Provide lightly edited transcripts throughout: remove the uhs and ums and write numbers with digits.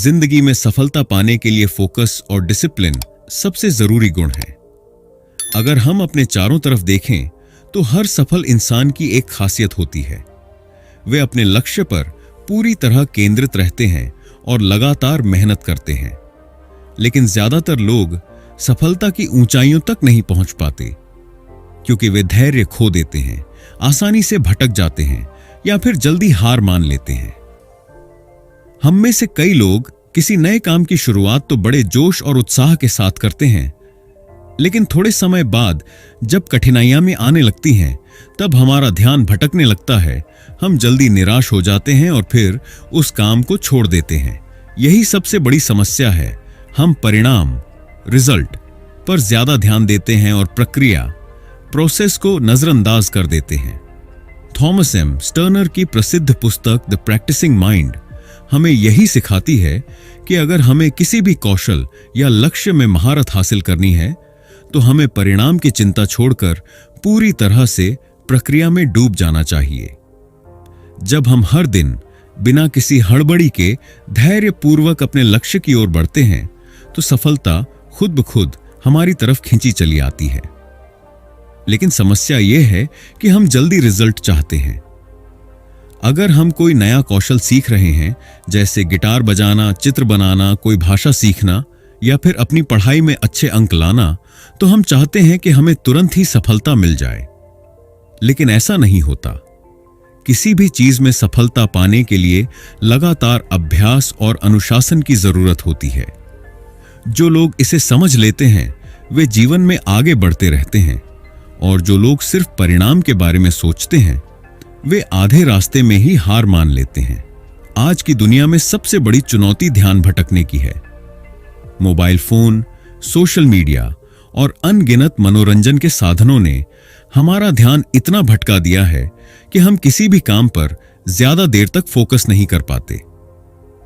जिंदगी में सफलता पाने के लिए फोकस और डिसिप्लिन सबसे जरूरी गुण है। अगर हम अपने चारों तरफ देखें तो हर सफल इंसान की एक खासियत होती है। वे अपने लक्ष्य पर पूरी तरह केंद्रित रहते हैं और लगातार मेहनत करते हैं। लेकिन ज्यादातर लोग सफलता की ऊंचाइयों तक नहीं पहुंच पाते, क्योंकि वे धैर्य खो देते हैं, आसानी से भटक जाते हैं या फिर जल्दी हार मान लेते हैं। हम में से कई लोग किसी नए काम की शुरुआत तो बड़े जोश और उत्साह के साथ करते हैं, लेकिन थोड़े समय बाद जब कठिनाइयां में आने लगती हैं, तब हमारा ध्यान भटकने लगता है। हम जल्दी निराश हो जाते हैं और फिर उस काम को छोड़ देते हैं। यही सबसे बड़ी समस्या है। हम परिणाम, रिजल्ट पर ज्यादा ध्यान देते हैं और प्रक्रिया, प्रोसेस को नजरअंदाज कर देते हैं। थॉमस एम स्टर्नर की प्रसिद्ध पुस्तक द प्रैक्टिसिंग माइंड हमें यही सिखाती है कि अगर हमें किसी भी कौशल या लक्ष्य में महारत हासिल करनी है, तो हमें परिणाम की चिंता छोड़कर पूरी तरह से प्रक्रिया में डूब जाना चाहिए। जब हम हर दिन बिना किसी हड़बड़ी के धैर्यपूर्वक अपने लक्ष्य की ओर बढ़ते हैं, तो सफलता खुद ब खुद हमारी तरफ खींची चली आती है। लेकिन समस्या यह है कि हम जल्दी रिजल्ट चाहते हैं। अगर हम कोई नया कौशल सीख रहे हैं, जैसे गिटार बजाना, चित्र बनाना, कोई भाषा सीखना या फिर अपनी पढ़ाई में अच्छे अंक लाना, तो हम चाहते हैं कि हमें तुरंत ही सफलता मिल जाए। लेकिन ऐसा नहीं होता। किसी भी चीज में सफलता पाने के लिए लगातार अभ्यास और अनुशासन की जरूरत होती है। जो लोग इसे समझ लेते हैं, वे जीवन में आगे बढ़ते रहते हैं, और जो लोग सिर्फ परिणाम के बारे में सोचते हैं, वे आधे रास्ते में ही हार मान लेते हैं। आज की दुनिया में सबसे बड़ी चुनौती ध्यान भटकने की है। मोबाइल फोन, सोशल मीडिया और अनगिनत मनोरंजन के साधनों ने हमारा ध्यान इतना भटका दिया है कि हम किसी भी काम पर ज्यादा देर तक फोकस नहीं कर पाते।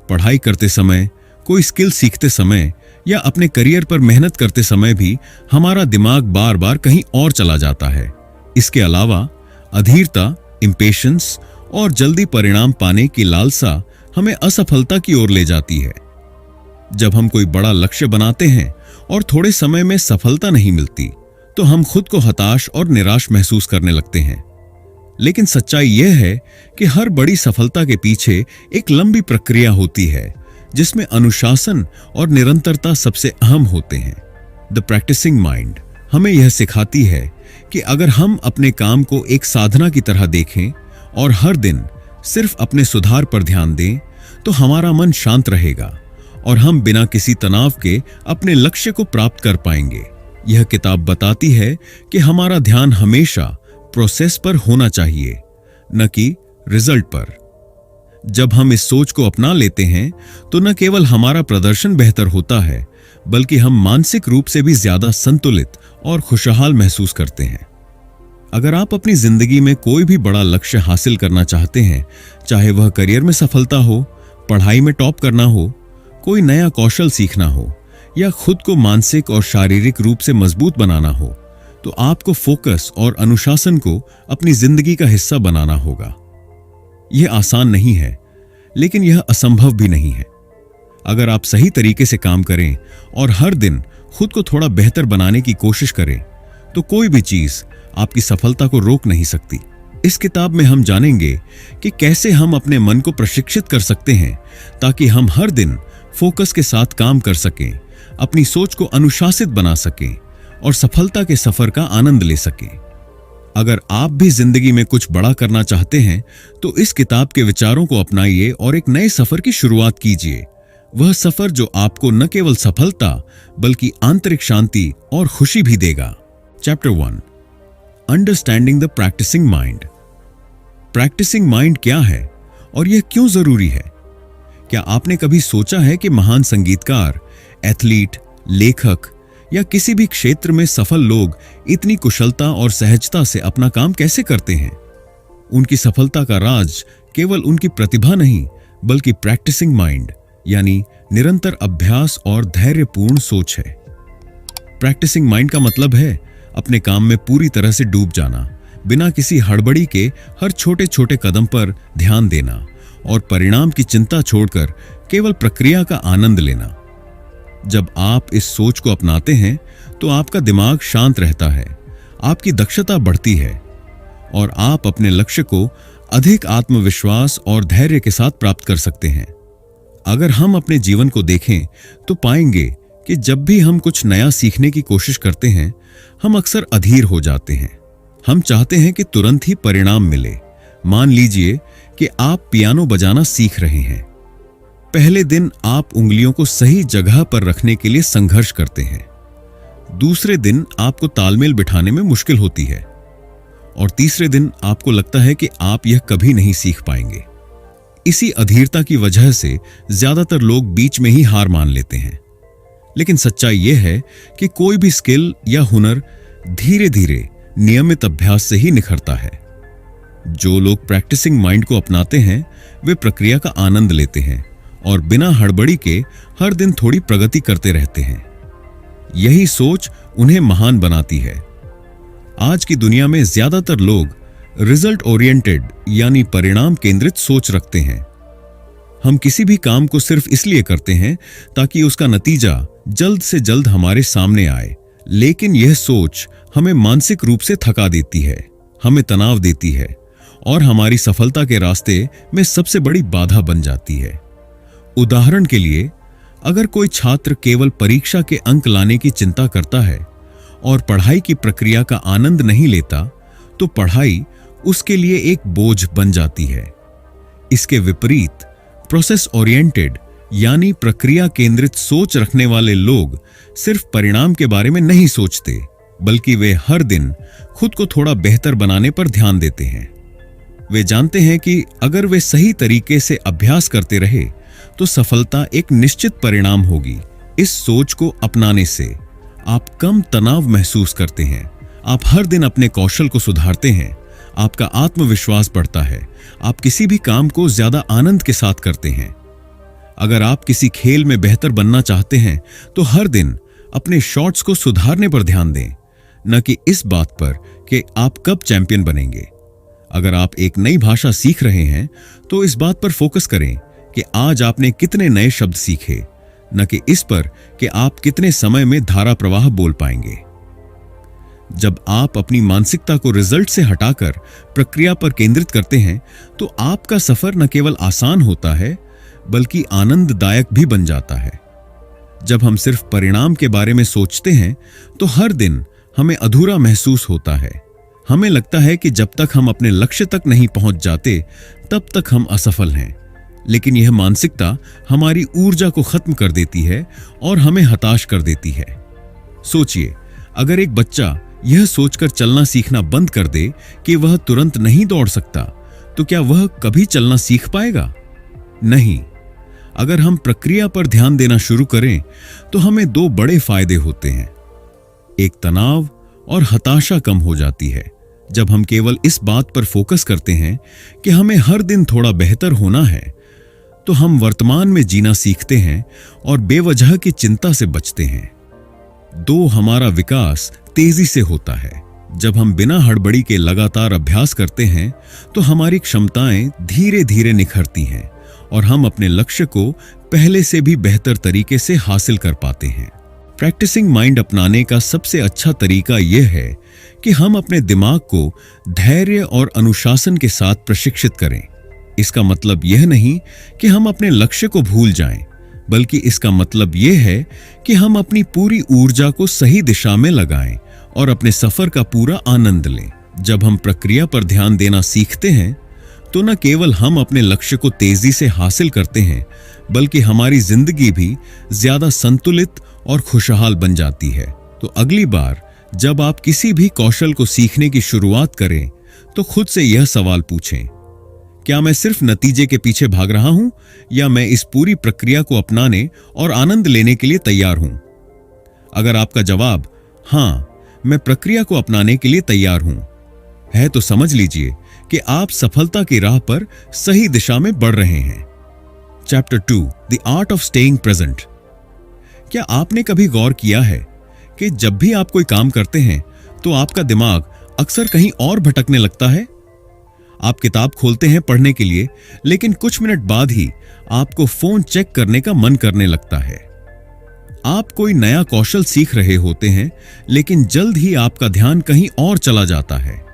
पढ़ाई करते समय, कोई स्किल सीखते समय या अपने करियर पर मेहनत करते समय भी हमारा दिमाग बार बार कहीं और चला जाता है। इसके अलावा अधीरता, इंपेशेंस और जल्दी परिणाम पाने की लालसा हमें असफलता की ओर ले जाती है। जब हम कोई बड़ा लक्ष्य बनाते हैं और थोड़े समय में सफलता नहीं मिलती, तो हम खुद को हताश और निराश महसूस करने लगते हैं। लेकिन सच्चाई यह है कि हर बड़ी सफलता के पीछे एक लंबी प्रक्रिया होती है, जिसमें अनुशासन और निरंतरता सबसे अहम होते हैं। द प्रैक्टिसिंग माइंड हमें यह सिखाती है कि अगर हम अपने काम को एक साधना की तरह देखें और हर दिन सिर्फ अपने सुधार पर ध्यान दें, तो हमारा मन शांत रहेगा और हम बिना किसी तनाव के अपने लक्ष्य को प्राप्त कर पाएंगे। यह किताब बताती है कि हमारा ध्यान हमेशा प्रोसेस पर होना चाहिए, न कि रिजल्ट पर। जब हम इस सोच को अपना लेते हैं, तो न केवल हमारा प्रदर्शन बेहतर होता है, बल्कि हम मानसिक रूप से भी ज्यादा संतुलित और खुशहाल महसूस करते हैं। अगर आप अपनी जिंदगी में कोई भी बड़ा लक्ष्य हासिल करना चाहते हैं, चाहे वह करियर में सफलता हो, पढ़ाई में टॉप करना हो, कोई नया कौशल सीखना हो या खुद को मानसिक और शारीरिक रूप से मजबूत बनाना हो, तो आपको फोकस और अनुशासन को अपनी जिंदगी का हिस्सा बनाना होगा। यह आसान नहीं है, लेकिन यह असंभव भी नहीं है। अगर आप सही तरीके से काम करें और हर दिन खुद को थोड़ा बेहतर बनाने की कोशिश करें, तो कोई भी चीज आपकी सफलता को रोक नहीं सकती। इस किताब में हम जानेंगे कि कैसे हम अपने मन को प्रशिक्षित कर सकते हैं, ताकि हम हर दिन फोकस के साथ काम कर सकें, अपनी सोच को अनुशासित बना सकें और सफलता के सफर का आनंद ले सकें। अगर आप भी जिंदगी में कुछ बड़ा करना चाहते हैं, तो इस किताब के विचारों को अपनाइए और एक नए सफर की शुरुआत कीजिए। वह सफर जो आपको न केवल सफलता, बल्कि आंतरिक शांति और खुशी भी देगा। Chapter 1, understanding the practising mind. Practising mind क्या है और यह क्यों जरूरी है? क्या आपने कभी सोचा है कि महान संगीतकार, एथलीट, लेखक या किसी भी क्षेत्र में सफल लोग इतनी कुशलता और सहजता से अपना काम कैसे करते हैं? उनकी सफलता का राज केवल उनकी प्रतिभा नहीं, बल्कि प्रैक्टिसिंग माइंड यानी निरंतर अभ्यास और धैर्यपूर्ण सोच है। प्रैक्टिसिंग माइंड का मतलब है अपने काम में पूरी तरह से डूब जाना, बिना किसी हड़बड़ी के हर छोटे छोटे कदम पर ध्यान देना और परिणाम की चिंता छोड़कर केवल प्रक्रिया का आनंद लेना। जब आप इस सोच को अपनाते हैं तो आपका दिमाग शांत रहता है, आपकी दक्षता बढ़ती है और आप अपने लक्ष्य को अधिक आत्मविश्वास और धैर्य के साथ प्राप्त कर सकते हैं। अगर हम अपने जीवन को देखें तो पाएंगे कि जब भी हम कुछ नया सीखने की कोशिश करते हैं, हम अक्सर अधीर हो जाते हैं। हम चाहते हैं कि तुरंत ही परिणाम मिले। मान लीजिए कि आप पियानो बजाना सीख रहे हैं। पहले दिन आप उंगलियों को सही जगह पर रखने के लिए संघर्ष करते हैं। दूसरे दिन आपको तालमेल बिठाने में मुश्किल होती है और तीसरे दिन आपको लगता है कि आप यह कभी नहीं सीख पाएंगे। इसी अधीरता की वजह से ज्यादातर लोग बीच में ही हार मान लेते हैं। लेकिन सच्चाई यह है कि कोई भी स्किल या हुनर धीरे धीरे नियमित अभ्यास से ही निखरता है। जो लोग प्रैक्टिसिंग माइंड को अपनाते हैं वे प्रक्रिया का आनंद लेते हैं और बिना हड़बड़ी के हर दिन थोड़ी प्रगति करते रहते हैं। यही सोच उन्हें महान बनाती है। आज की दुनिया में ज्यादातर लोग रिजल्ट ओरिएंटेड यानी परिणाम केंद्रित सोच रखते हैं। हम किसी भी काम को सिर्फ इसलिए करते हैं ताकि उसका नतीजा जल्द से जल्द हमारे सामने आए, लेकिन यह सोच हमें मानसिक रूप से थका देती है, हमें तनाव देती है और हमारी सफलता के रास्ते में सबसे बड़ी बाधा बन जाती है। उदाहरण के लिए, अगर कोई छात्र केवल परीक्षा के अंक लाने की चिंता करता है और पढ़ाई की प्रक्रिया का आनंद नहीं लेता, तो पढ़ाई उसके लिए एक बोझ बन जाती है। इसके विपरीत प्रोसेस ओरिएंटेड यानी प्रक्रिया केंद्रित सोच रखने वाले लोग सिर्फ परिणाम के बारे में नहीं सोचते, बल्कि वे हर दिन खुद को थोड़ा बेहतर बनाने पर ध्यान देते हैं। वे जानते हैं कि अगर वे सही तरीके से अभ्यास करते रहे तो सफलता एक निश्चित परिणाम होगी। इस सोच को अपनाने से आप कम तनाव महसूस करते हैं, आप हर दिन अपने कौशल को सुधारते हैं, आपका आत्मविश्वास बढ़ता है, आप किसी भी काम को ज्यादा आनंद के साथ करते हैं। अगर आप किसी खेल में बेहतर बनना चाहते हैं तो हर दिन अपने शॉट्स को सुधारने पर ध्यान दें, न कि इस बात पर कि आप कब चैंपियन बनेंगे। अगर आप एक नई भाषा सीख रहे हैं तो इस बात पर फोकस करें कि आज आपने कितने नए शब्द सीखे, न कि इस पर कि आप कितने समय में धारा प्रवाह बोल पाएंगे। जब आप अपनी मानसिकता को रिजल्ट से हटाकर प्रक्रिया पर केंद्रित करते हैं तो आपका सफर न केवल आसान होता है बल्कि आनंददायक भी बन जाता है। जब हम सिर्फ परिणाम के बारे में सोचते हैं तो हर दिन हमें अधूरा महसूस होता है। हमें लगता है कि जब तक हम अपने लक्ष्य तक नहीं पहुंच जाते तब तक हम असफल हैं। लेकिन यह मानसिकता हमारी ऊर्जा को खत्म कर देती है और हमें हताश कर देती है। सोचिए, अगर एक बच्चा यह सोचकर चलना सीखना बंद कर दे कि वह तुरंत नहीं दौड़ सकता, तो क्या वह कभी चलना सीख पाएगा? नहीं। अगर हम प्रक्रिया पर ध्यान देना शुरू करें तो हमें दो बड़े फायदे होते हैं। एक, तनाव और हताशा कम हो जाती है। जब हम केवल इस बात पर फोकस करते हैं कि हमें हर दिन थोड़ा बेहतर होना है, तो हम वर्तमान में जीना सीखते हैं और बेवजह की चिंता से बचते हैं। दो, हमारा विकास तेजी से होता है। जब हम बिना हड़बड़ी के लगातार अभ्यास करते हैं तो हमारी क्षमताएं धीरे धीरे निखरती हैं और हम अपने लक्ष्य को पहले से भी बेहतर तरीके से हासिल कर पाते हैं। प्रैक्टिसिंग माइंड अपनाने का सबसे अच्छा तरीका यह है कि हम अपने दिमाग को धैर्य और अनुशासन के साथ प्रशिक्षित करें। इसका मतलब यह नहीं कि हम अपने लक्ष्य को भूल जाएं, बल्कि इसका मतलब यह है कि हम अपनी पूरी ऊर्जा को सही दिशा में लगाएं और अपने सफर का पूरा आनंद लें। जब हम प्रक्रिया पर ध्यान देना सीखते हैं तो न केवल हम अपने लक्ष्य को तेजी से हासिल करते हैं, बल्कि हमारी जिंदगी भी ज्यादा संतुलित और खुशहाल बन जाती है। तो अगली बार जब आप किसी भी कौशल को सीखने की शुरुआत करें तो खुद से यह सवाल पूछें, क्या मैं सिर्फ नतीजे के पीछे भाग रहा हूं या मैं इस पूरी प्रक्रिया को अपनाने और आनंद लेने के लिए तैयार हूं? अगर आपका जवाब हां, मैं प्रक्रिया को अपनाने के लिए तैयार हूं है, तो समझ लीजिए कि आप सफलता की राह पर सही दिशा में बढ़ रहे हैं। Chapter 2, the art of staying present. क्या आपने कभी गौर किया है कि जब भी आप कोई काम करते हैं तो आपका दिमाग अक्सर कहीं और भटकने लगता है? आप किताब खोलते हैं पढ़ने के लिए, लेकिन कुछ मिनट बाद ही आपको फोन चेक करने का मन करने लगता है। आप कोई नया कौशल सीख रहे होते हैं, लेकिन जल्द ही आपका ध्यान कहीं और चला जाता है।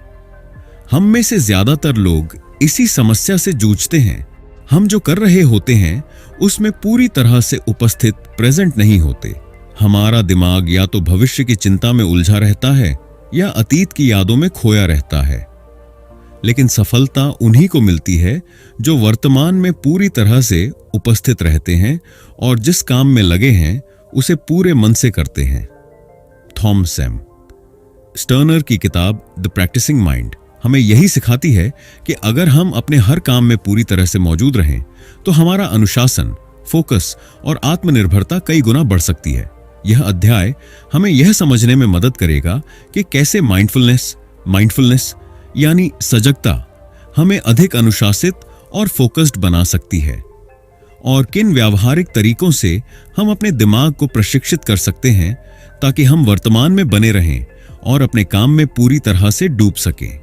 हम में से ज्यादातर लोग इसी समस्या से जूझते हैं। हम जो कर रहे होते हैं उसमें पूरी तरह से उपस्थित, प्रेजेंट नहीं होते। हमारा दिमाग या तो भविष्य की चिंता में उलझा रहता है या अतीत की यादों में खोया रहता है। लेकिन सफलता उन्हीं को मिलती है जो वर्तमान में पूरी तरह से उपस्थित रहते हैं और जिस काम में लगे हैं उसे पूरे मन से करते हैं। थॉमस एम स्टर्नर की किताब द प्रैक्टिसिंग माइंड हमें यही सिखाती है कि अगर हम अपने हर काम में पूरी तरह से मौजूद रहें तो हमारा अनुशासन, फोकस और आत्मनिर्भरता कई गुना बढ़ सकती है। यह अध्याय हमें यह समझने में मदद करेगा कि कैसे माइंडफुलनेस यानी सजगता हमें अधिक अनुशासित और फोकस्ड बना सकती है, और किन व्यावहारिक तरीकों से हम अपने दिमाग को प्रशिक्षित कर सकते हैं ताकि हम वर्तमान में बने रहें और अपने काम में पूरी तरह से डूब सकें।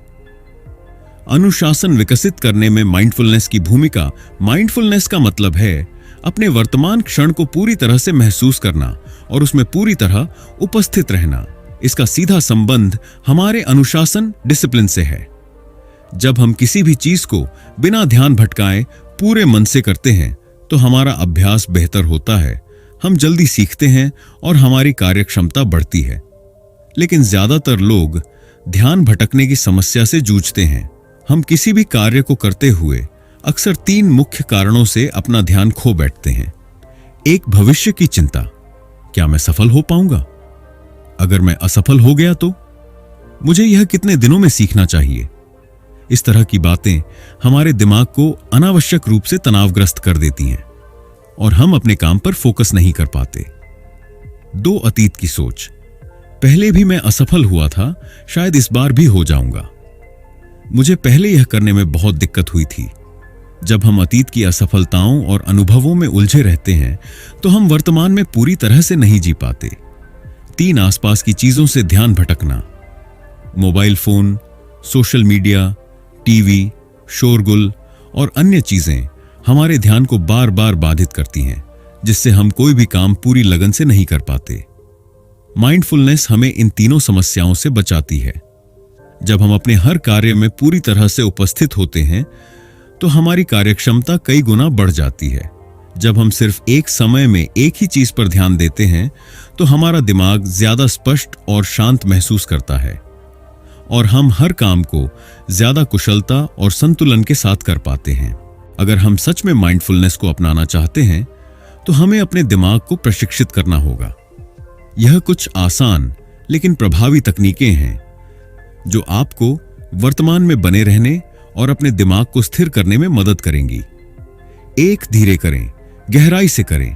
अनुशासन विकसित करने में माइंडफुलनेस की भूमिका। माइंडफुलनेस का मतलब है अपने वर्तमान क्षण को पूरी तरह से महसूस करना और उसमें पूरी तरह उपस्थित रहना। इसका सीधा संबंध हमारे अनुशासन, डिसिप्लिन से है। जब हम किसी भी चीज को बिना ध्यान भटकाए पूरे मन से करते हैं तो हमारा अभ्यास बेहतर होता है, हम जल्दी सीखते हैं और हमारी कार्यक्षमता बढ़ती है। लेकिन ज्यादातर लोग ध्यान भटकने की समस्या से जूझते हैं। हम किसी भी कार्य को करते हुए अक्सर 3 मुख्य कारणों से अपना ध्यान खो बैठते हैं। एक, भविष्य की चिंता, क्या मैं सफल हो पाऊंगा? अगर मैं असफल हो गया तो मुझे यह कितने दिनों में सीखना चाहिए? इस तरह की बातें हमारे दिमाग को अनावश्यक रूप से तनावग्रस्त कर देती हैं और हम अपने काम पर फोकस नहीं कर पाते। 2, अतीत की सोच, पहले भी मैं असफल हुआ था, शायद इस बार भी हो जाऊंगा। मुझे पहले यह करने में बहुत दिक्कत हुई थी। जब हम अतीत की असफलताओं और अनुभवों में उलझे रहते हैं तो हम वर्तमान में पूरी तरह से नहीं जी पाते। 3, आसपास की चीजों से ध्यान भटकना, mobile phone, social media, TV, शोरगुल और अन्य चीजें हमारे ध्यान को बार बार बाधित करती हैं, जिससे हम कोई भी काम पूरी लगन से नहीं कर पाते। माइंडफुलनेस हमें इन तीनों समस्याओं से बचाती है। जब हम अपने हर कार्य में पूरी तरह से उपस्थित होते हैं तो हमारी कार्यक्षमता कई गुना बढ़ जाती है। जब हम सिर्फ एक समय में एक ही चीज पर ध्यान देते हैं तो हमारा दिमाग ज्यादा स्पष्ट और शांत महसूस करता है और हम हर काम को ज्यादा कुशलता और संतुलन के साथ कर पाते हैं। अगर हम सच में माइंडफुलनेस को अपनाना चाहते हैं तो हमें अपने दिमाग को प्रशिक्षित करना होगा। यह कुछ आसान लेकिन प्रभावी तकनीकें हैं जो आपको वर्तमान में बने रहने और अपने दिमाग को स्थिर करने में मदद करेंगी। 1, धीरे करें, गहराई से करें।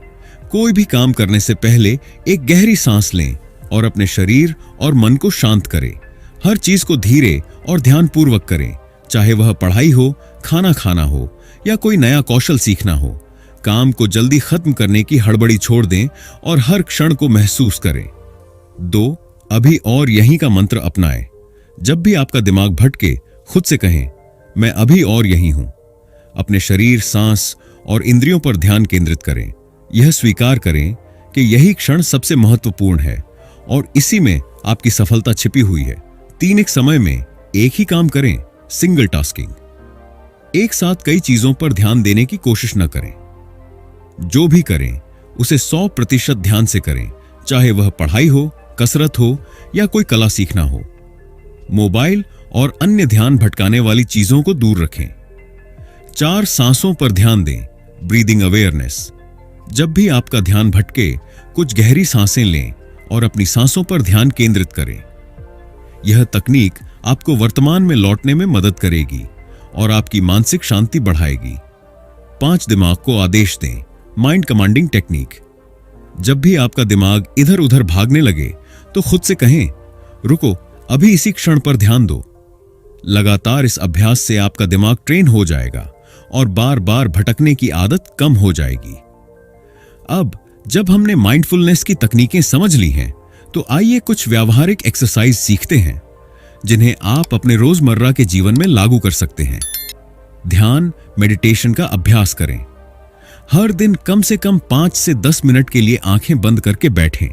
कोई भी काम करने से पहले एक गहरी सांस लें और अपने शरीर और मन को शांत करें। हर चीज को धीरे और ध्यानपूर्वक करें, चाहे वह पढ़ाई हो, खाना खाना हो या कोई नया कौशल सीखना हो। काम को जल्दी खत्म करने की हड़बड़ी छोड़ दें और हर क्षण को महसूस करें। 2, अभी और यहीं का मंत्र अपनाएं। जब भी आपका दिमाग भटके, खुद से कहें, मैं अभी और यहीं हूं। अपने शरीर, सांस और इंद्रियों पर ध्यान केंद्रित करें। यह स्वीकार करें कि यही क्षण सबसे महत्वपूर्ण है और इसी में आपकी सफलता छिपी हुई है। 3, एक समय में एक ही काम करें, सिंगल टास्किंग। एक साथ कई चीजों पर ध्यान देने की कोशिश न करें। जो भी करें उसे 100% ध्यान से करें, चाहे वह पढ़ाई हो, कसरत हो या कोई कला सीखना हो। मोबाइल और अन्य ध्यान भटकाने वाली चीजों को दूर रखें। 4, सांसों पर ध्यान दें, ब्रीदिंग अवेयरनेस। जब भी आपका ध्यान भटके, कुछ गहरी सांसें लें और अपनी सांसों पर ध्यान केंद्रित करें। यह तकनीक आपको वर्तमान में लौटने में मदद करेगी और आपकी मानसिक शांति बढ़ाएगी। 5, दिमाग को आदेश दें, माइंड कमांडिंग टेक्निक। जब भी आपका दिमाग इधर उधर भागने लगे तो खुद से कहें, रुको, अभी इसी क्षण पर ध्यान दो। लगातार इस अभ्यास से आपका दिमाग ट्रेन हो जाएगा और बार बार भटकने की आदत कम हो जाएगी। अब जब हमने माइंडफुलनेस की तकनीकें समझ ली हैं तो आइए कुछ व्यावहारिक एक्सरसाइज सीखते हैं जिन्हें आप अपने रोजमर्रा के जीवन में लागू कर सकते हैं। ध्यान, मेडिटेशन का अभ्यास करें। हर दिन कम से कम 5 से 10 मिनट के लिए आंखें बंद करके बैठें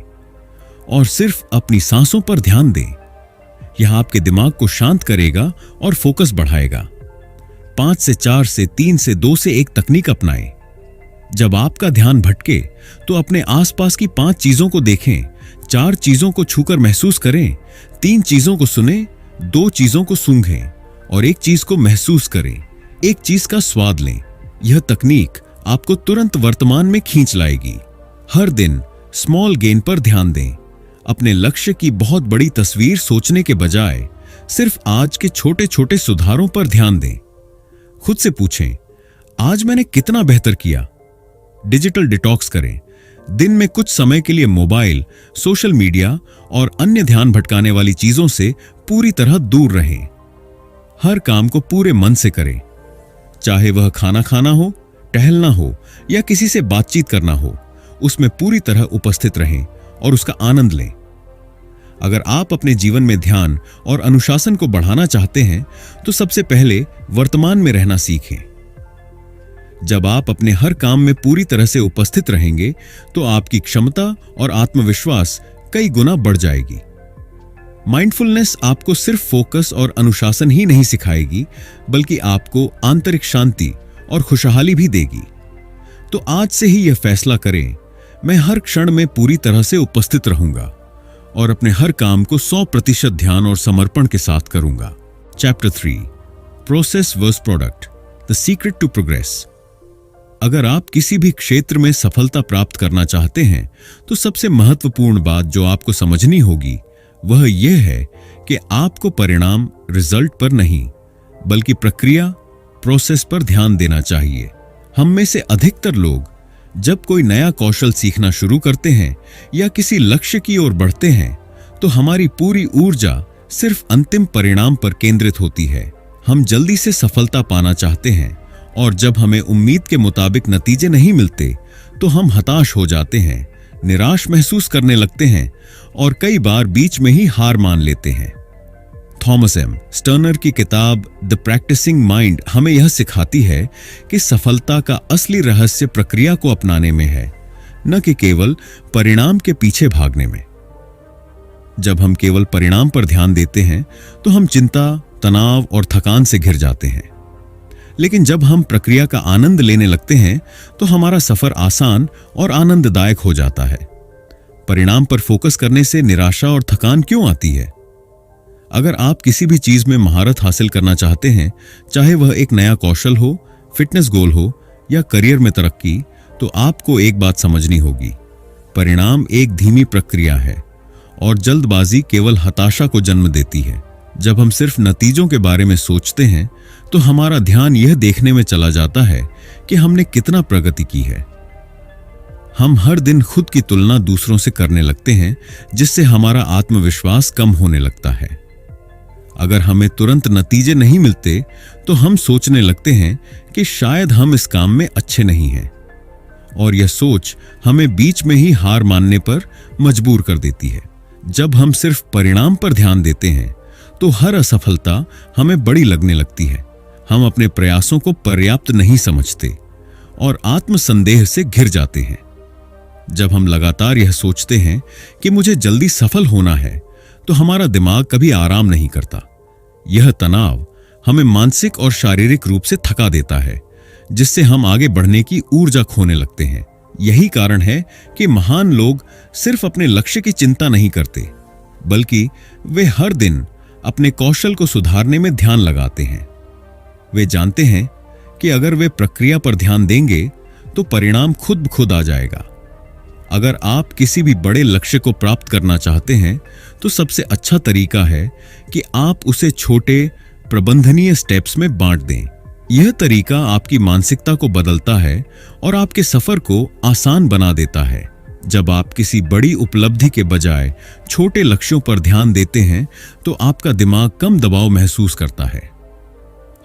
और सिर्फ अपनी सांसों पर ध्यान दें। यह आपके दिमाग को शांत करेगा और फोकस बढ़ाएगा। 5 से 4 से 3 से 2 से 1 तकनीक अपनाएं। जब आपका ध्यान भटके तो अपने आसपास की 5 चीजों को देखें, 4 चीजों को छूकर महसूस करें, 3 चीजों को सुनें, 2 चीजों को सूंघें और 1 चीज को महसूस करें। 1 चीज का स्वाद लें। यह तकनीक आपको तुरंत वर्तमान में खींच लाएगी। हर दिन स्मॉल गेन पर ध्यान दें। अपने लक्ष्य की बहुत बड़ी तस्वीर सोचने के बजाय सिर्फ आज के छोटे छोटे सुधारों पर ध्यान दें। खुद से पूछें, आज मैंने कितना बेहतर किया। डिजिटल डिटॉक्स करें। दिन में कुछ समय के लिए मोबाइल, सोशल मीडिया और अन्य ध्यान भटकाने वाली चीजों से पूरी तरह दूर रहें। हर काम को पूरे मन से करें, चाहे वह खाना खाना हो, टहलना हो या किसी से बातचीत करना हो। उसमें पूरी तरह उपस्थित रहें और उसका आनंद लें। अगर आप अपने जीवन में ध्यान और अनुशासन को बढ़ाना चाहते हैं तो सबसे पहले वर्तमान में रहना सीखें। जब आप अपने हर काम में पूरी तरह से उपस्थित रहेंगे तो आपकी क्षमता और आत्मविश्वास कई गुना बढ़ जाएगी। माइंडफुलनेस आपको सिर्फ फोकस और अनुशासन ही नहीं सिखाएगी, बल्कि आपको आंतरिक शांति और खुशहाली भी देगी। तो आज से ही यह फैसला करें, मैं हर क्षण में पूरी तरह से उपस्थित रहूंगा और अपने हर काम को 100% ध्यान और समर्पण के साथ करूंगा। Chapter 3, process versus product, the secret to progress. अगर आप किसी भी क्षेत्र में सफलता प्राप्त करना चाहते हैं तो सबसे महत्वपूर्ण बात जो आपको समझनी होगी वह यह है कि आपको परिणाम, रिजल्ट पर नहीं बल्कि प्रक्रिया, प्रोसेस पर ध्यान देना चाहिए। हम में से अधिकतर लोग जब कोई नया कौशल सीखना शुरू करते हैं या किसी लक्ष्य की ओर बढ़ते हैं तो हमारी पूरी ऊर्जा सिर्फ अंतिम परिणाम पर केंद्रित होती है। हम जल्दी से सफलता पाना चाहते हैं और जब हमें उम्मीद के मुताबिक नतीजे नहीं मिलते तो हम हताश हो जाते हैं, निराश महसूस करने लगते हैं और कई बार बीच में ही हार मान लेते हैं। थॉमस एम स्टर्नर की किताब द प्रैक्टिसिंग माइंड हमें यह सिखाती है कि सफलता का असली रहस्य प्रक्रिया को अपनाने में है, न कि केवल परिणाम के पीछे भागने में। जब हम केवल परिणाम पर ध्यान देते हैं तो हम चिंता, तनाव और थकान से घिर जाते हैं। लेकिन जब हम प्रक्रिया का आनंद लेने लगते हैं तो हमारा सफर आसान और आनंददायक हो जाता है। परिणाम पर फोकस करने से निराशा और थकान क्यों आती है? अगर आप किसी भी चीज में महारत हासिल करना चाहते हैं, चाहे वह एक नया कौशल हो, फिटनेस गोल हो या करियर में तरक्की, तो आपको एक बात समझनी होगी, परिणाम एक धीमी प्रक्रिया है और जल्दबाजी केवल हताशा को जन्म देती है। जब हम सिर्फ नतीजों के बारे में सोचते हैं तो हमारा ध्यान यह देखने में चला जाता है कि हमने कितना प्रगति की है। हम हर दिन खुद की तुलना दूसरों से करने लगते हैं, जिससे हमारा आत्मविश्वास कम होने लगता है। अगर हमें तुरंत नतीजे नहीं मिलते तो हम सोचने लगते हैं कि शायद हम इस काम में अच्छे नहीं हैं और यह सोच हमें बीच में ही हार मानने पर मजबूर कर देती है। जब हम सिर्फ परिणाम पर ध्यान देते हैं तो हर असफलता हमें बड़ी लगने लगती है। हम अपने प्रयासों को पर्याप्त नहीं समझते और आत्मसंदेह से घिर जाते हैं। जब हम लगातार यह सोचते हैं कि मुझे जल्दी सफल होना है तो हमारा दिमाग कभी आराम नहीं करता। यह तनाव हमें मानसिक और शारीरिक रूप से थका देता है, जिससे हम आगे बढ़ने की ऊर्जा खोने लगते हैं। यही कारण है कि महान लोग सिर्फ अपने लक्ष्य की चिंता नहीं करते, बल्कि वे हर दिन अपने कौशल को सुधारने में ध्यान लगाते हैं। वे जानते हैं कि अगर वे प्रक्रिया पर ध्यान देंगे तो परिणाम खुद ब खुद आ जाएगा। अगर आप किसी भी बड़े लक्ष्य को प्राप्त करना चाहते हैं तो सबसे अच्छा तरीका है कि आप उसे छोटे, प्रबंधनीय स्टेप्स में बांट दें। यह तरीका आपकी मानसिकता को बदलता है और आपके सफर को आसान बना देता है। जब आप किसी बड़ी उपलब्धि के बजाय छोटे लक्ष्यों पर ध्यान देते हैं तो आपका दिमाग कम दबाव महसूस करता है।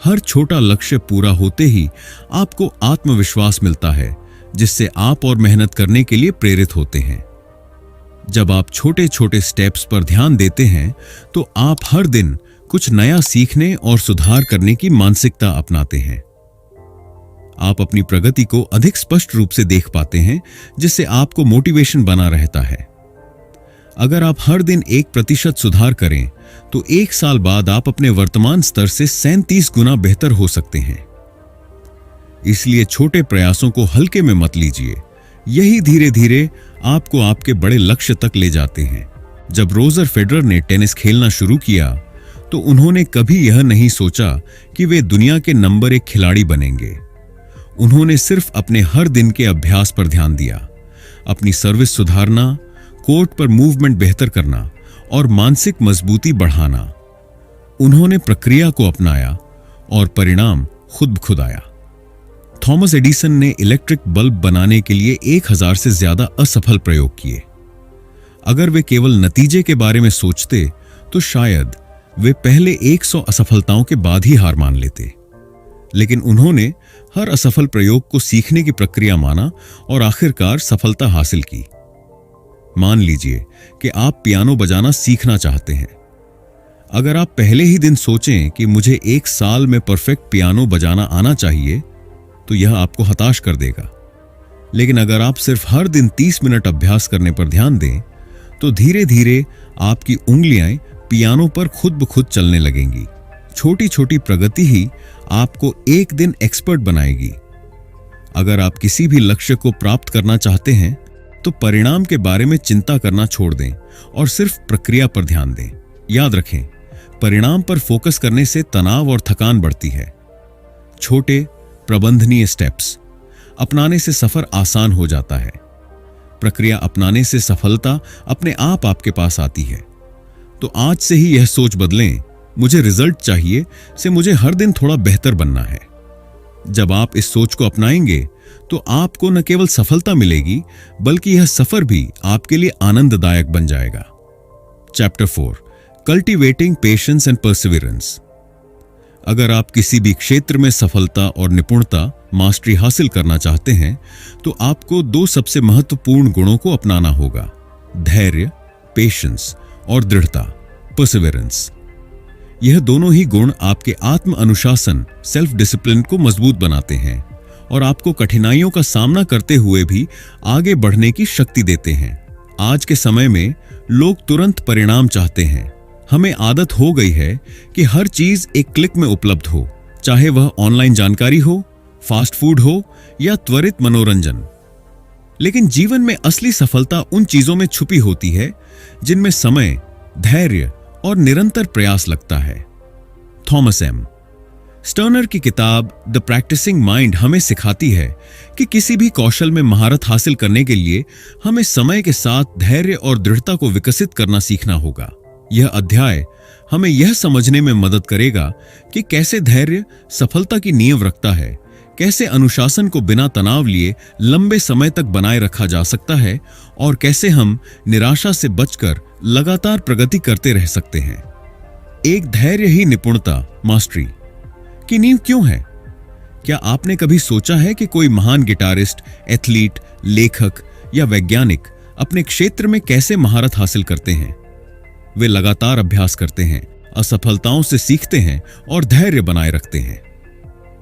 हर छोटा लक्ष्य पूरा होते ही आपको आत्मविश्वास मिलता है, जिससे आप और मेहनत करने के लिए प्रेरित होते हैं। जब आप छोटे छोटे स्टेप्स पर ध्यान देते हैं तो आप हर दिन कुछ नया सीखने और सुधार करने की मानसिकता अपनाते हैं। आप अपनी प्रगति को अधिक स्पष्ट रूप से देख पाते हैं, जिससे आपको मोटिवेशन बना रहता है। अगर आप हर दिन 1% सुधार करें तो 1 साल बाद आप अपने वर्तमान स्तर से 37 गुना बेहतर हो सकते हैं। इसलिए छोटे प्रयासों को हल्के में मत लीजिए, यही धीरे धीरे आपको आपके बड़े लक्ष्य तक ले जाते हैं। जब रोजर फेडरर ने टेनिस खेलना शुरू किया तो उन्होंने कभी यह नहीं सोचा कि वे दुनिया के नंबर 1 खिलाड़ी बनेंगे। उन्होंने सिर्फ अपने हर दिन के अभ्यास पर ध्यान दिया, अपनी सर्विस सुधारना, कोर्ट पर मूवमेंट बेहतर करना और मानसिक मजबूती बढ़ाना। उन्होंने प्रक्रिया को अपनाया और परिणाम खुद ब खुद आया। थॉमस एडिसन ने इलेक्ट्रिक बल्ब बनाने के लिए 1000 से ज्यादा असफल प्रयोग किए। अगर वे केवल नतीजे के बारे में सोचते तो शायद वे पहले 100 असफलताओं के बाद ही हार मान लेते। लेकिन उन्होंने हर असफल प्रयोग को सीखने की प्रक्रिया माना और आखिरकार सफलता हासिल की। मान लीजिए कि आप पियानो बजाना सीखना चाहते हैं। अगर आप पहले ही दिन सोचें कि मुझे 1 साल में परफेक्ट पियानो बजाना आना चाहिए, तो यह आपको हताश कर देगा। लेकिन अगर आप सिर्फ हर दिन 30 मिनट अभ्यास करने पर ध्यान दें, तो धीरे धीरे आपकी उंगलियां पियानो पर खुद ब खुद चलने लगेंगी। छोटी छोटी प्रगति ही आपको एक दिन एक्सपर्ट बनाएगी। अगर आप किसी भी लक्ष्य को प्राप्त करना चाहते हैं तो परिणाम के बारे में चिंता करना छोड़ दें और सिर्फ प्रक्रिया पर ध्यान दें। याद रखें, परिणाम पर फोकस करने से तनाव और थकान बढ़ती है। छोटे प्रबंधनीय स्टेप्स अपनाने से सफर आसान हो जाता है। प्रक्रिया अपनाने से सफलता अपने आप आपके पास आती है। तो आज से ही यह सोच बदलें, मुझे रिजल्ट चाहिए से मुझे हर दिन थोड़ा बेहतर बनना है। जब आप इस सोच को अपनाएंगे तो आपको न केवल सफलता मिलेगी, बल्कि यह सफर भी आपके लिए आनंददायक बन जाएगा। Chapter 4, cultivating patience and Perseverance. अगर आप किसी भी क्षेत्र में सफलता और निपुणता मास्टरी हासिल करना चाहते हैं तो आपको 2 सबसे महत्वपूर्ण गुणों को अपनाना होगा: धैर्य, पेशेंस, और दृढ़ता, परसिवियरेंस। यह दोनों ही गुण आपके आत्म अनुशासन, सेल्फ डिसिप्लिन को मजबूत बनाते हैं और आपको कठिनाइयों का सामना करते हुए भी आगे बढ़ने की शक्ति देते हैं। आज के समय में लोग तुरंत परिणाम चाहते हैं। हमें आदत हो गई है कि हर चीज एक क्लिक में उपलब्ध हो, चाहे वह ऑनलाइन जानकारी हो, फास्ट फूड हो या त्वरित मनोरंजन। लेकिन जीवन में असली सफलता उन चीजों में छुपी होती है जिनमें समय, धैर्य और निरंतर प्रयास लगता है। थॉमस एम स्टर्नर की किताब द प्रैक्टिसिंग माइंड हमें सिखाती है कि किसी भी कौशल में महारत हासिल करने के लिए हमें समय के साथ धैर्य और दृढ़ता को विकसित करना सीखना होगा। यह अध्याय हमें यह समझने में मदद करेगा कि कैसे धैर्य सफलता की नींव रखता है, कैसे अनुशासन को बिना तनाव लिए लंबे समय तक बनाए रखा जा सकता है और कैसे हम निराशा से बचकर लगातार प्रगति करते रह सकते हैं। एक धैर्य ही निपुणता, मास्टरी की नींव क्यों है? क्या आपने कभी सोचा है कि कोई महान गिटारिस्ट, एथलीट, लेखक या वैज्ञानिक अपने क्षेत्र में कैसे महारत हासिल करते हैं? वे लगातार अभ्यास करते हैं, असफलताओं से सीखते हैं और धैर्य बनाए रखते हैं।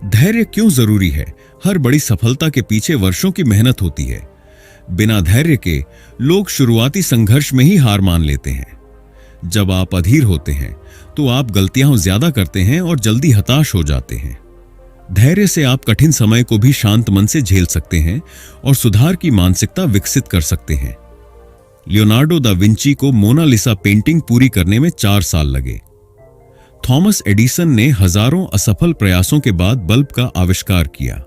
धैर्य क्यों जरूरी है? हर बड़ी सफलता के पीछे वर्षों की मेहनत होती है। बिना धैर्य के लोग शुरुआती संघर्ष में ही हार मान लेते हैं। जब आप अधीर होते हैं तो आप गलतियां ज्यादा करते हैं और जल्दी हताश हो जाते हैं। धैर्य से आप कठिन समय को भी शांत मन से झेल सकते हैं और सुधार की मानसिकता विकसित कर सकते हैं। लियोनार्डो दा विंची को मोनालिसा पेंटिंग पूरी करने में 4 साल लगे। थॉमस एडिसन ने हजारों असफल प्रयासों के बाद बल्ब का आविष्कार किया।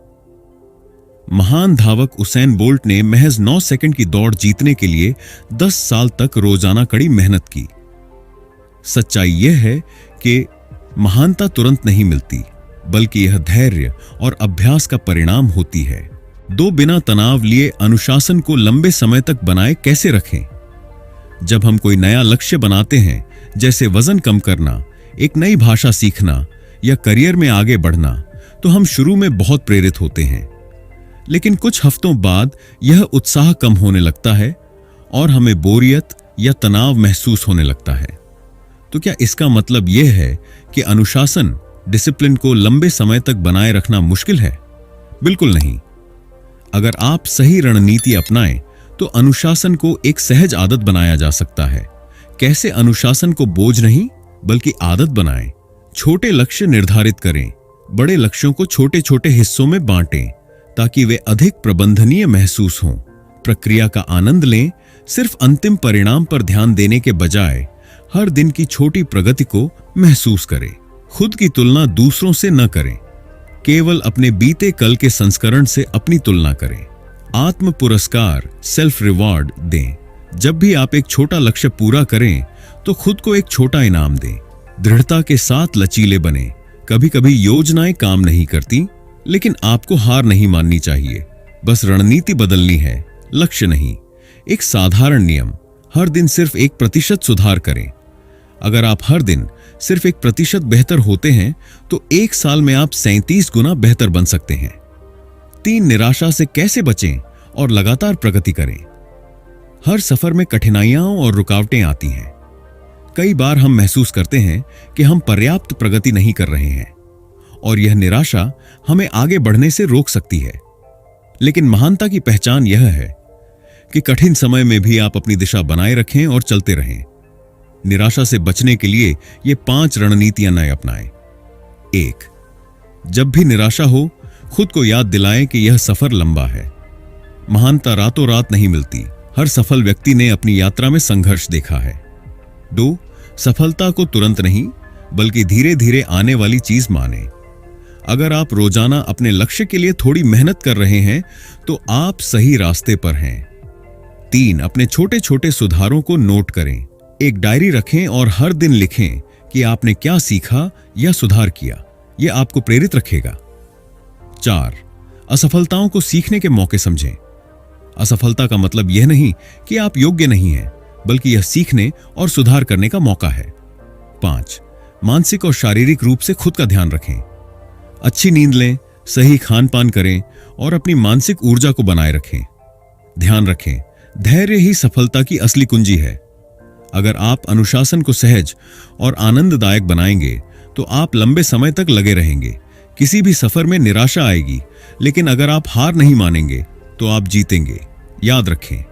महान धावक उसेन बोल्ट ने महज 9 सेकंड की दौड़ जीतने के लिए 10 साल तक रोजाना कड़ी मेहनत की। सच्चाई यह है कि महानता तुरंत नहीं मिलती, बल्कि यह धैर्य और अभ्यास का परिणाम होती है। बिना तनाव लिए अनुशासन को लंबे समय तक बनाए कैसे रखें? जब हम कोई नया लक्ष्य बनाते हैं, जैसे वजन कम करना, एक नई भाषा सीखना या करियर में आगे बढ़ना, तो हम शुरू में बहुत प्रेरित होते हैं। लेकिन कुछ हफ्तों बाद यह उत्साह कम होने लगता है और हमें बोरियत या तनाव महसूस होने लगता है। तो क्या इसका मतलब यह है कि अनुशासन, डिसिप्लिन को लंबे समय तक बनाए रखना मुश्किल है? बिल्कुल नहीं। अगर आप सही रणनीति अपनाएं तो अनुशासन को एक सहज आदत बनाया जा सकता है। कैसे अनुशासन को बोझ नहीं बल्कि आदत बनाएं। छोटे लक्ष्य निर्धारित करें, बड़े लक्ष्यों को छोटे छोटे हिस्सों में बांटें ताकि वे अधिक प्रबंधनीय महसूस हों। प्रक्रिया का आनंद लें, सिर्फ अंतिम परिणाम पर ध्यान देने के बजाय हर दिन की छोटी प्रगति को महसूस करें। खुद की तुलना दूसरों से न करें, केवल अपने बीते कल के संस्करण से अपनी तुलना करें। आत्म पुरस्कार, सेल्फ रिवॉर्ड दें। जब भी आप एक छोटा लक्ष्य पूरा करें तो खुद को एक छोटा इनाम दें। दृढ़ता के साथ लचीले बने। कभी कभी योजनाएं काम नहीं करती, लेकिन आपको हार नहीं माननी चाहिए। बस रणनीति बदलनी है, लक्ष्य नहीं। एक साधारण नियम, हर दिन सिर्फ 1% सुधार करें। अगर आप हर दिन सिर्फ 1% बेहतर होते हैं तो 1 साल में आप 37 गुना बेहतर बन सकते हैं। 3, निराशा से कैसे बचें और लगातार प्रगति करें। हर सफर में कठिनाइयां और रुकावटें आती हैं। कई बार हम महसूस करते हैं कि हम पर्याप्त प्रगति नहीं कर रहे हैं और यह निराशा हमें आगे बढ़ने से रोक सकती है। लेकिन महानता की पहचान यह है कि कठिन समय में भी आप अपनी दिशा बनाए रखें और चलते रहें। निराशा से बचने के लिए ये 5 रणनीतियां नए अपनाएं। 1, जब भी निराशा हो खुद को याद दिलाएं कि यह सफर लंबा है। महानता रातों रात नहीं मिलती। हर सफल व्यक्ति ने अपनी यात्रा में संघर्ष देखा है। 2, सफलता को तुरंत नहीं बल्कि धीरे धीरे आने वाली चीज माने। अगर आप रोजाना अपने लक्ष्य के लिए थोड़ी मेहनत कर रहे हैं तो आप सही रास्ते पर हैं। 3, अपने छोटे छोटे सुधारों को नोट करें। एक डायरी रखें और हर दिन लिखें कि आपने क्या सीखा या सुधार किया। यह आपको प्रेरित रखेगा। 4, असफलताओं को सीखने के मौके समझें। असफलता का मतलब यह नहीं कि आप योग्य नहीं हैं, बल्कि यह सीखने और सुधार करने का मौका है। 5, मानसिक और शारीरिक रूप से खुद का ध्यान रखें। अच्छी नींद लें, सही खान पान करें और अपनी मानसिक ऊर्जा को बनाए रखें। ध्यान रखें, धैर्य ही सफलता की असली कुंजी है। अगर आप अनुशासन को सहज और आनंददायक बनाएंगे तो आप लंबे समय तक लगे रहेंगे। किसी भी सफर में निराशा आएगी, लेकिन अगर आप हार नहीं मानेंगे तो आप जीतेंगे। याद रखें,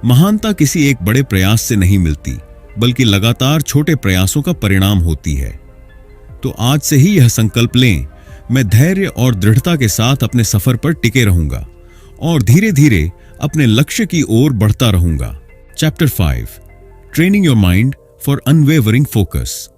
महानता किसी एक बड़े प्रयास से नहीं मिलती, बल्कि लगातार छोटे प्रयासों का परिणाम होती है। तो आज से ही यह संकल्प लें, मैं धैर्य और दृढ़ता के साथ अपने सफर पर टिके रहूंगा और धीरे धीरे अपने लक्ष्य की ओर बढ़ता रहूंगा। Chapter 5, training your mind for unwavering focus.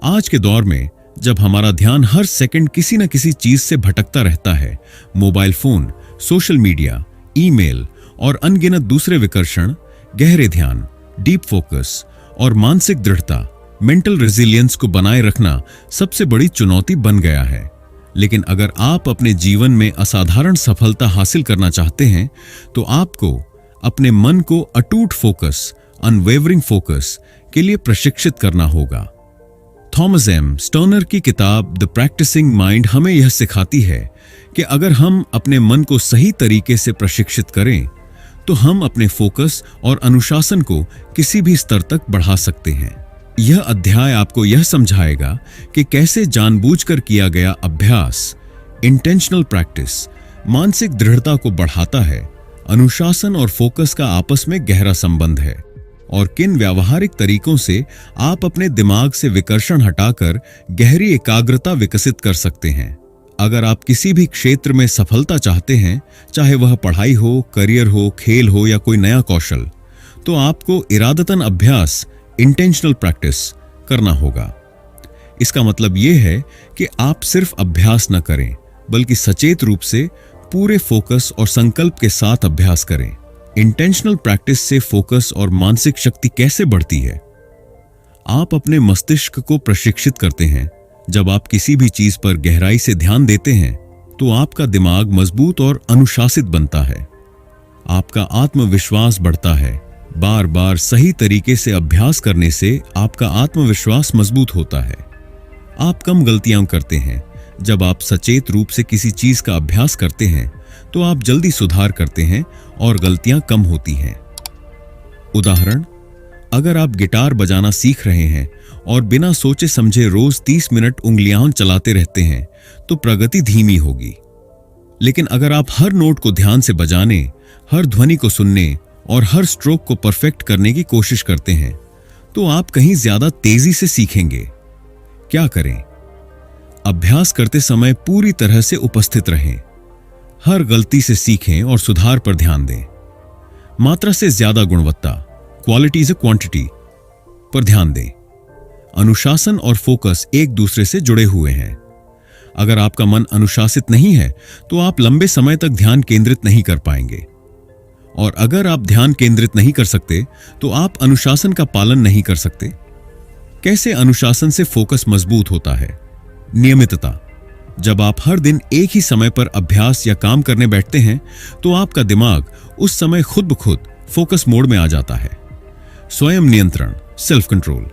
आज के दौर में जब हमारा ध्यान हर सेकंड किसी न किसी चीज से भटकता रहता है, mobile phone, social media, email और अनगिनत दूसरे विकर्षण, गहरे ध्यान, डीप फोकस और मानसिक दृढ़ता, मेंटल रेजिलियंस को बनाए रखना सबसे बड़ी चुनौती बन गया है। लेकिन अगर आप अपने जीवन में असाधारण सफलता हासिल करना चाहते हैं तो आपको अपने मन को अटूट फोकस, अनवेवरिंग फोकस के लिए प्रशिक्षित करना होगा। थॉमस एम स्टर्नर की किताब द प्रैक्टिसिंग माइंड हमें यह सिखाती है कि अगर हम अपने मन को सही तरीके से प्रशिक्षित करें तो हम अपने फोकस और अनुशासन को किसी भी स्तर तक बढ़ा सकते हैं। यह अध्याय आपको यह समझाएगा कि कैसे जानबूझकर किया गया अभ्यास, इंटेंशनल प्रैक्टिस, मानसिक दृढ़ता को बढ़ाता है। अनुशासन और फोकस का आपस में गहरा संबंध है और किन व्यावहारिक तरीकों से आप अपने दिमाग से विकर्षण हटाकर गहरी एकाग्रता विकसित कर सकते हैं। अगर आप किसी भी क्षेत्र में सफलता चाहते हैं, चाहे वह पढ़ाई हो, करियर हो, खेल हो या कोई नया कौशल, तो आपको इरादतन अभ्यास, इंटेंशनल प्रैक्टिस करना होगा। इसका मतलब यह है कि आप सिर्फ अभ्यास न करें, बल्कि सचेत रूप से पूरे फोकस और संकल्प के साथ अभ्यास करें। इंटेंशनल प्रैक्टिस से फोकस और मानसिक शक्ति कैसे बढ़ती है? आप अपने मस्तिष्क को प्रशिक्षित करते हैं। जब आप किसी भी चीज पर गहराई से ध्यान देते हैं तो आपका दिमाग मजबूत और अनुशासित बनता है। आपका आत्मविश्वास बढ़ता है। बार बार सही तरीके से अभ्यास करने से आपका आत्मविश्वास मजबूत होता है। आप कम गलतियां करते हैं। जब आप सचेत रूप से किसी चीज का अभ्यास करते हैं तो आप जल्दी सुधार करते हैं और गलतियां कम होती हैं। उदाहरण, अगर आप गिटार बजाना सीख रहे हैं और बिना सोचे समझे रोज 30 मिनट उंगलियां चलाते रहते हैं तो प्रगति धीमी होगी। लेकिन अगर आप हर नोट को ध्यान से बजाने, हर ध्वनि को सुनने और हर स्ट्रोक को परफेक्ट करने की कोशिश करते हैं तो आप कहीं ज्यादा तेजी से सीखेंगे। क्या करें? अभ्यास करते समय पूरी तरह से उपस्थित रहें। हर गलती से सीखें और सुधार पर ध्यान दें। मात्रा से ज्यादा गुणवत्ता, क्वालिटी इज अ क्वांटिटी, पर ध्यान दें। अनुशासन और फोकस एक दूसरे से जुड़े हुए हैं। अगर आपका मन अनुशासित नहीं है तो आप लंबे समय तक ध्यान केंद्रित नहीं कर पाएंगे, और अगर आप ध्यान केंद्रित नहीं कर सकते तो आप अनुशासन का पालन नहीं कर सकते। कैसे अनुशासन से फोकस मजबूत होता है? नियमितता। जब आप हर दिन एक ही समय पर अभ्यास या काम करने बैठते हैं तो आपका दिमाग उस समय खुद ब खुद फोकस मोड में आ जाता है। स्वयं नियंत्रण, सेल्फ कंट्रोल।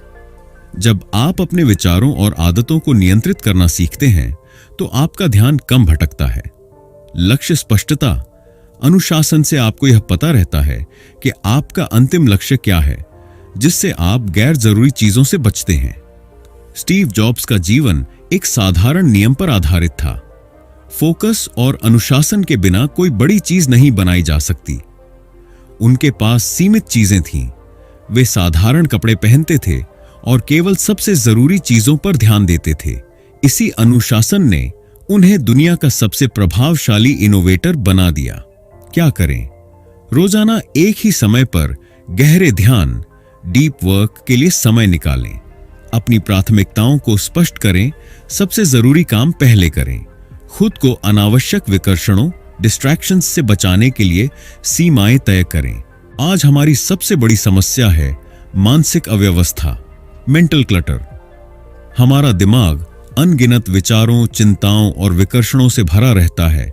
जब आप अपने विचारों और आदतों को नियंत्रित करना सीखते हैं तो आपका ध्यान कम भटकता है। लक्ष्य स्पष्टता। अनुशासन से आपको यह पता रहता है कि आपका अंतिम लक्ष्य क्या है, जिससे आप गैर जरूरी चीजों से बचते हैं। स्टीव जॉब्स का जीवन एक साधारण नियम पर आधारित था। फोकस और अनुशासन के बिना कोई बड़ी चीज नहीं बनाई जा सकती। उनके पास सीमित चीजें थीं। वे साधारण कपड़े पहनते थे और केवल सबसे जरूरी चीजों पर ध्यान देते थे। इसी अनुशासन ने उन्हें दुनिया का सबसे प्रभावशाली इनोवेटर बना दिया। क्या करें? रोजाना एक ही समय पर गहरे ध्यान, डीप वर्क के लिए समय निकालें। अपनी प्राथमिकताओं को स्पष्ट करें। सबसे जरूरी काम पहले करें। खुद को अनावश्यक विकर्षणों, डिस्ट्रैक्शंस से बचाने के लिए सीमाएं तय करें। आज हमारी सबसे बड़ी समस्या है मानसिक अव्यवस्था, मेंटल क्लटर। हमारा दिमाग अनगिनत विचारों, चिंताओं और विकर्षणों से भरा रहता है,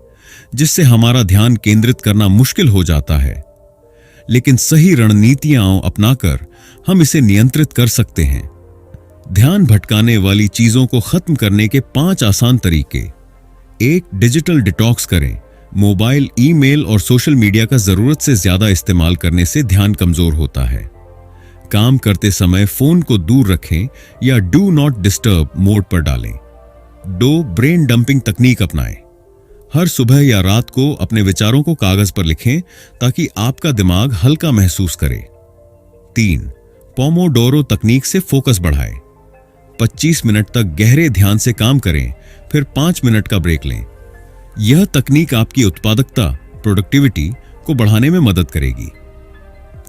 जिससे हमारा ध्यान केंद्रित करना मुश्किल हो जाता है। लेकिन सही रणनीतियां अपनाकर हम इसे नियंत्रित कर सकते हैं। ध्यान भटकाने वाली चीजों को खत्म करने के 5 आसान तरीके। 1. डिजिटल डिटॉक्स करें। मोबाइल, ईमेल और सोशल मीडिया का जरूरत से ज्यादा इस्तेमाल करने से ध्यान कमजोर होता है। काम करते समय फोन को दूर रखें या डू नॉट डिस्टर्ब मोड पर डालें। 2. ब्रेन डंपिंग तकनीक अपनाएं। हर सुबह या रात को अपने विचारों को कागज पर लिखें ताकि आपका दिमाग हल्का महसूस करे। 3. पोमोडोरो तकनीक से फोकस बढ़ाएं। 25 मिनट तक गहरे ध्यान से काम करें, फिर 5 मिनट का ब्रेक लें। यह तकनीक आपकी उत्पादकता, प्रोडक्टिविटी को बढ़ाने में मदद करेगी।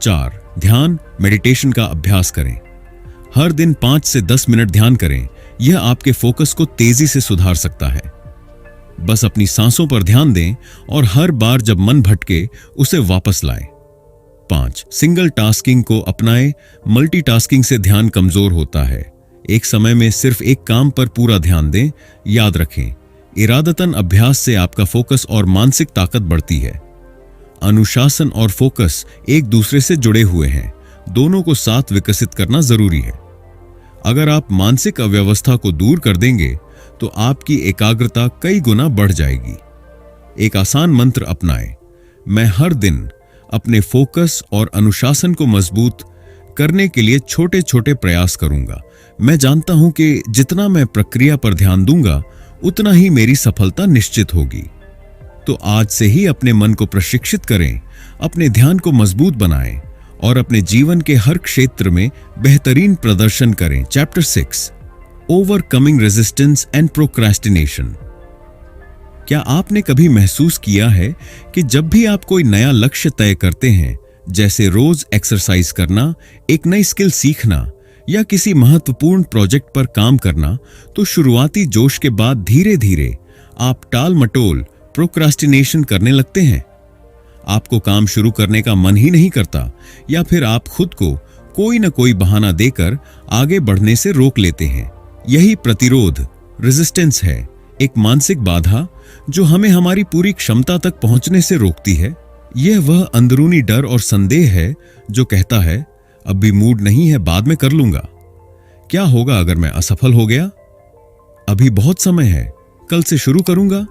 4. ध्यान, मेडिटेशन का अभ्यास करें। हर दिन 5 से 10 मिनट ध्यान करें। यह आपके फोकस को तेजी से सुधार सकता है। बस अपनी सांसों पर ध्यान दें और हर बार जब मन भटके उसे वापस लाएं। 5. सिंगल टास्किंग को अपनाएं। मल्टीटास्किंग से ध्यान कमजोर होता है। एक समय में सिर्फ एक काम पर पूरा ध्यान दें। याद रखें, इरादतन अभ्यास से आपका फोकस और मानसिक ताकत बढ़ती है। अनुशासन और फोकस एक दूसरे से जुड़े हुए हैं। दोनों को साथ विकसित करना जरूरी है। अगर आप मानसिक अव्यवस्था को दूर कर देंगे तो आपकी एकाग्रता कई गुना बढ़ जाएगी। एक आसान मंत्र अपनाएं। मैं हर दिन अपने फोकस और अनुशासन को मजबूत करने के लिए छोटे छोटे प्रयास करूंगा। मैं जानता हूं कि जितना मैं प्रक्रिया पर ध्यान दूंगा उतना ही मेरी सफलता निश्चित होगी। तो आज से ही अपने मन को प्रशिक्षित करें, अपने ध्यान को मजबूत बनाएं और अपने जीवन के हर क्षेत्र में बेहतरीन प्रदर्शन करें। Chapter 6, overcoming resistance and procrastination. क्या आपने कभी महसूस किया है कि जब भी आप कोई नया लक्ष्य तय करते हैं, जैसे रोज एक्सरसाइज करना, एक नई स्किल सीखना या किसी महत्वपूर्ण प्रोजेक्ट पर काम करना, तो शुरुआती जोश के बाद धीरे धीरे आप टाल मटोल, प्रोक्रास्टिनेशन करने लगते हैं। आपको काम शुरू करने का मन ही नहीं करता, या फिर आप खुद को कोई न कोई बहाना देकर आगे बढ़ने से रोक लेते हैं। यही प्रतिरोध, रेजिस्टेंस है, एक मानसिक बाधा जो हमें हमारी पूरी क्षमता तक पहुंचने से रोकती है। यह वह अंदरूनी डर और संदेह है जो कहता है अब भी मूड नहीं है, बाद में कर लूंगा। क्या होगा अगर मैं असफल हो गया? अभी बहुत समय है, कल से शुरू करूंगा।